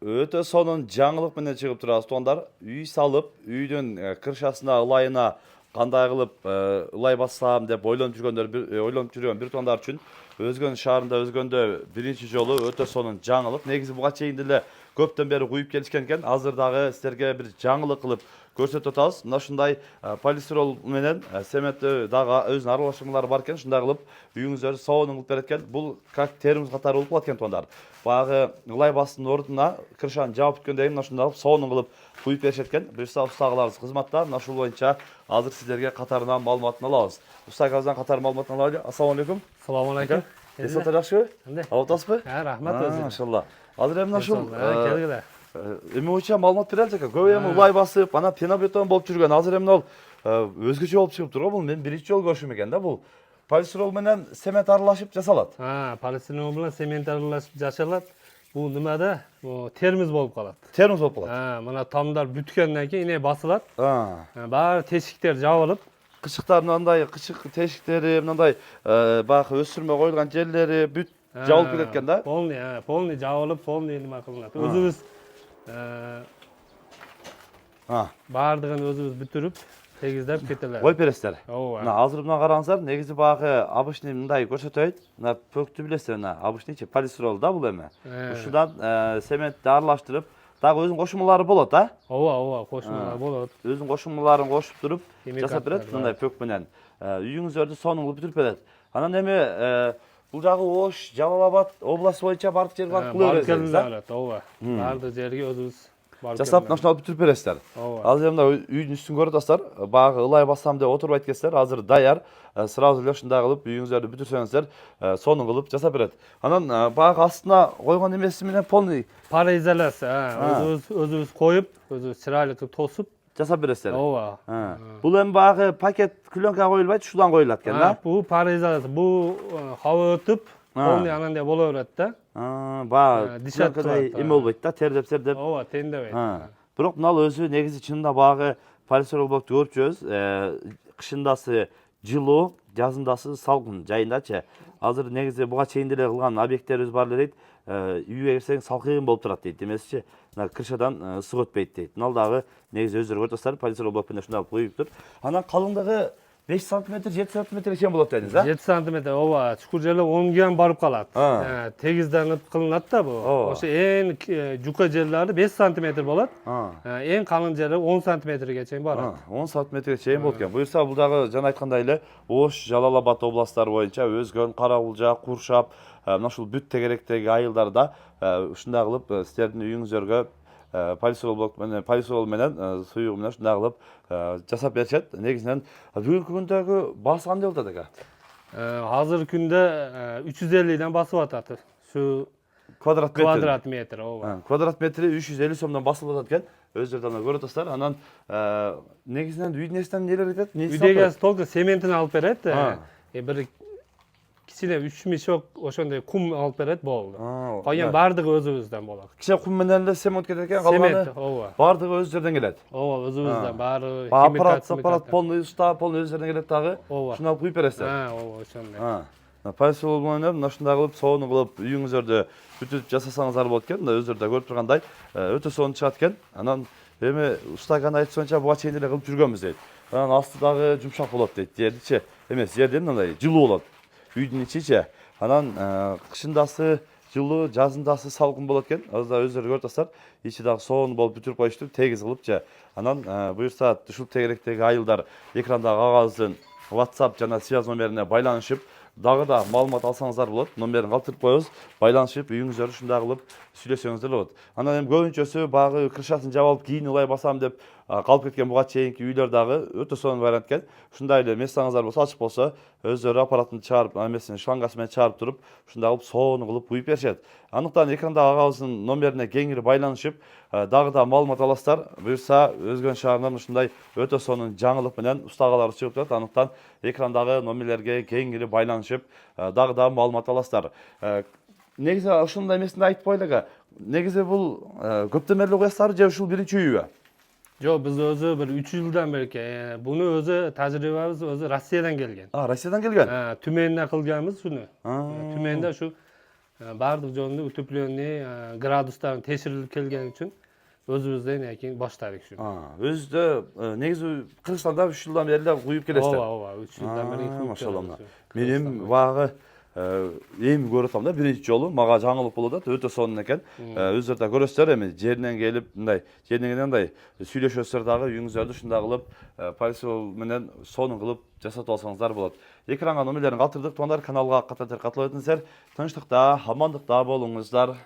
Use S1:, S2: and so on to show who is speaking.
S1: Öte sonun жаңылык менен чыгып турабыз туугандар. Үй салып, үйдүн кыршасына, ылайына кандай кылып ылай бассам деп ойлонуп жүргөн бир туугандар үчүн Өзгөн шаарында өзгөндө биринчи жолу өтө сонун жаңылык. Негизи буга чейин деле көптөн бери куюп келишкен экен. Азыр дагы силерге бир жаңылык кылып көрсөтүп атабыз. Мына ушундай полистирол менен цемент дагы өзүнүн аралашмалары бар экен. Ушундай кылып үйүңүздөрдү соонун кылып берет экен. Бул как термос катары болуп калат экен туугандар. Баягы ылай бастын ордуна крышаны жаап бүткөндөн кийин мына ушундай кылып соонун кылып куюп беришет экен. Буюрса устагыларыбыз кызматта. Мына ушул боюнча азыр сиздерге катарынан маалыматын алабыз. Устагыбыздан катар маалыматын алалы. Ассалам алейкум.
S2: Assalomu alaykum.
S1: Эсот жакшыбы?
S2: Кандай?
S1: Атасызбы?
S2: Рахмат өзүңүз.
S1: Машалла. Азыр эми ушул
S2: келгиле.
S1: эми боюнча маалымат берели экен. Көп эми улай басып, анан пенобетон болуп жүргөн. Азыр эми ал өзгөчө болуп чыгып турган. Бул мен биринчи жолу көрүшүм экен да. Бул полистирол менен цемент аралашып жасалат.
S2: Полистирол менен цемент аралашып жасалат. Бул немада? Термиз болуп калат.
S1: Термос болуп калат.
S2: Мына тамдар бүткөндөн кийин эне басылат. Баары тешиктер жабылып,
S1: Кычыктар мындай кычык тешиктери, мындай баягы өсүрмө коюлган жерлери бүт жабылып кетет экен да.
S2: полный жабылып, полный неме кылынат. Өзүбүз баардыгын өзүбүз бүтүрүп, тегиздеп кетелер.
S1: Коюп бересиздер.
S2: Ооба.
S1: Мына азыр мына караңыздар, негизи баягы обычный мындай көрсөтөйт. Мына пөктү билесиздер, мына обычныйчы полистирол да бул эми. Ушудан цементти аралаштырып, дагы өзүнүн кошумалары болот,
S2: Ооба, кошумалар болот.
S1: Өзүнүн кошумаларын кошуп туруп жасап берет, мындай пөк менен. Үйүңүздөрдү сонун кылып бүтүрүп берет. Анан эми бул жагы Ош, Жалал-Абад областы боюнча бардык жерге барып кылып бересиздер.
S2: Ооба. Баардык жерге өзүбүз
S1: Жасап мына бүтүрүп бересиздер. Азыр мына үйдүн үстүн көрүп атасыздар. Баягы ылай бассам деп отурбайт экенсиздер. Азыр даяр. Сразу эле ушундай кылып үйүңүздөрдү бүтүрсөңүздөр, сонун кылып жасап берет. Анан баягы астына койгон эмеси менен полный
S2: пароизоляция, өзүбүз коюп, өзүбүз чырайлуу кылып тосуп
S1: жасап бересиздер.
S2: Ооба.
S1: Бул эми баягы пакет пленка коюлбайт, ушудан коюлат экен да.
S2: Бул пароизоляция, бул хаба өтүп, полный анандай боло берет да.
S1: Баягы дишаткадай эме болбойт да, тердеп.
S2: Ооба, тендебейт.
S1: Бирок мына өзү негизи чынында баягы полистирол болуп көрүп жүрөбүз. Кышындасы жылуу, жазындасы салкын жайындачы. Азыр негизи буга чейин деле кылган объекттерибиз бар эле дейт. Үйгө кирсең салкын болуп турат дейт. Эмесичи, мына крышадан ысык өтпөйт дейт. Мына дагы негизи өздөрү көрүп атасыздар, полистирол блокпен ушундай коюптур. Анан калыңдыгы 5 см, 7 см чейин болот дедиңиз,
S2: 7 см, ооба, чукур жерлер 10 ге барып калат. Тегизденип кылынат да бул. Ошо эң жука жерлери 5 см болот. Эң калың жери 10 см чейин барат.
S1: 10 см чейин болот экен. Буюрса бул дагы жана айткандай эле Ош, Жалал-Абад областтары боюнча Өзгөн, Каракулжа, Куршап, мына ушул бүт тегеректеги айылдарда ушундай кылып силердин үйүңүздөргө полистирол менен суюгу менен ушундай кылып жасап беришет. Негизинен бүгүнкү күндөгү баасы кандай болуп атат эке?
S2: Азыркы күндө 350ден басып атат. Şu квадрат метр, ооба.
S1: Квадрат метри 350 сомдон басылып атат экен. Өздөрү дагы көрүп атасыздар. Анан негизинен үйдүн эсинен нелер кетет?
S2: Үйдөгү толку цементин алып берет. Бир кичине 3 мешок ошондой кум алып берет, болду. Калган баардыгы өзүбүздөн болот.
S1: Кичине кум менен эле цемент кетет экен,
S2: калганы ооба.
S1: Баардыгы өздөрүнөн келет.
S2: Ооба, өзүбүздөн баары
S1: аппарат полный уста, полный өздөрүнөн келет дагы. Ушуну алып куюп бересиздер.
S2: Ооба, ошондой.
S1: Полистирол менен мына ушундай кылып сонун кылып үйүңүздөрдү бүтүп жасасаңыздар болот экен. Өздөрү да көрүп тургандай өтө сонун чыгат экен. Анан эми устаган айтышынча буга чейин эле кылып жүргөнбүз дейт. Анан асты дагы жумшак болот дейт. Жердичи эмес, жерден мындай жылуу болот. Үйдүн ичичи. Анан кышындасы жылуу, жазындасы салкын болот экен. Азыр өздөрү көрүп атасыздар. Ичи дагы сонун болуп бүтүрүп коюшту, тегиз кылыпчы. Анан буюрса ушул тегеректеги айылдар экрандагы кагаздын WhatsApp жана связь номерине байланышып, дагы да маалымат алсаңыздар болот. Номерин калтырып коебуз. Байланышып, үйүңүздөрдү ушундай кылып сүйлөсөңүздөр болот. Анан эми көбүнчөсү багы крышасын жаап алып кийин ылай басам деп калып кеткен буга чейинки үйлөр дагы өтө сонун вариант экен. Ушундай эле местаңыздар болсо, ачык болсо, өздөрү аппаратын чыгарып, эмесин шлангасы менен чыгарып туруп, ушундай кылып сонун кылып куюп беришет. Андыктан экрандагы агабыздын номерине кеңири байланышып, дагы да маалымат аласыздар. Буюрса, Өзгөн шаарынан ушундай өтө сонун жаңылык менен устагалар чыгып турат. Андыктан экрандагы номерлерге кеңири байланышып, дагы да маалымат аласыздар. Негизи ушундай эмесинде айтып коелу эке. Негизи бул көптөн бери куясыздарбы же ушул биринчи үйбү?
S2: Жок, биз өзү бир 3 жылдан бери буну өзү тажрыйбабыз өзү Россиядан келген.
S1: Россиядан келген?
S2: Түмөндө кылганбыз шуну. Түмөндө ушу бардык жөнүндө үтүплөөнү градустарын теширилип келген үчүн өзүбүздөн экен баштадык ушу.
S1: Өзүдө негизи Кыргызстанда 3 жылдан бери эле куюп келесиздер.
S2: Ооба, 3 жылдан бери куюп
S1: Машалла. Мен эми багы эми көрүп атам да, биринчи жолу мага жаңылык болуп атат, өтө сонун экен. Өздөрү да көрөсүздөр эми жеринен келип мындай, жеринен келгенде мындай сүйлөшөсүздөр дагы, үйүңүздөрдү ушундай кылып полисол менен сонун кылып жасатып алсаңыздар болот. Экранга номерлерин калтырдык, туугандар, каналга катар катылып өтүңүздөр. Тынчтыкта, амандыкта болуңуздар.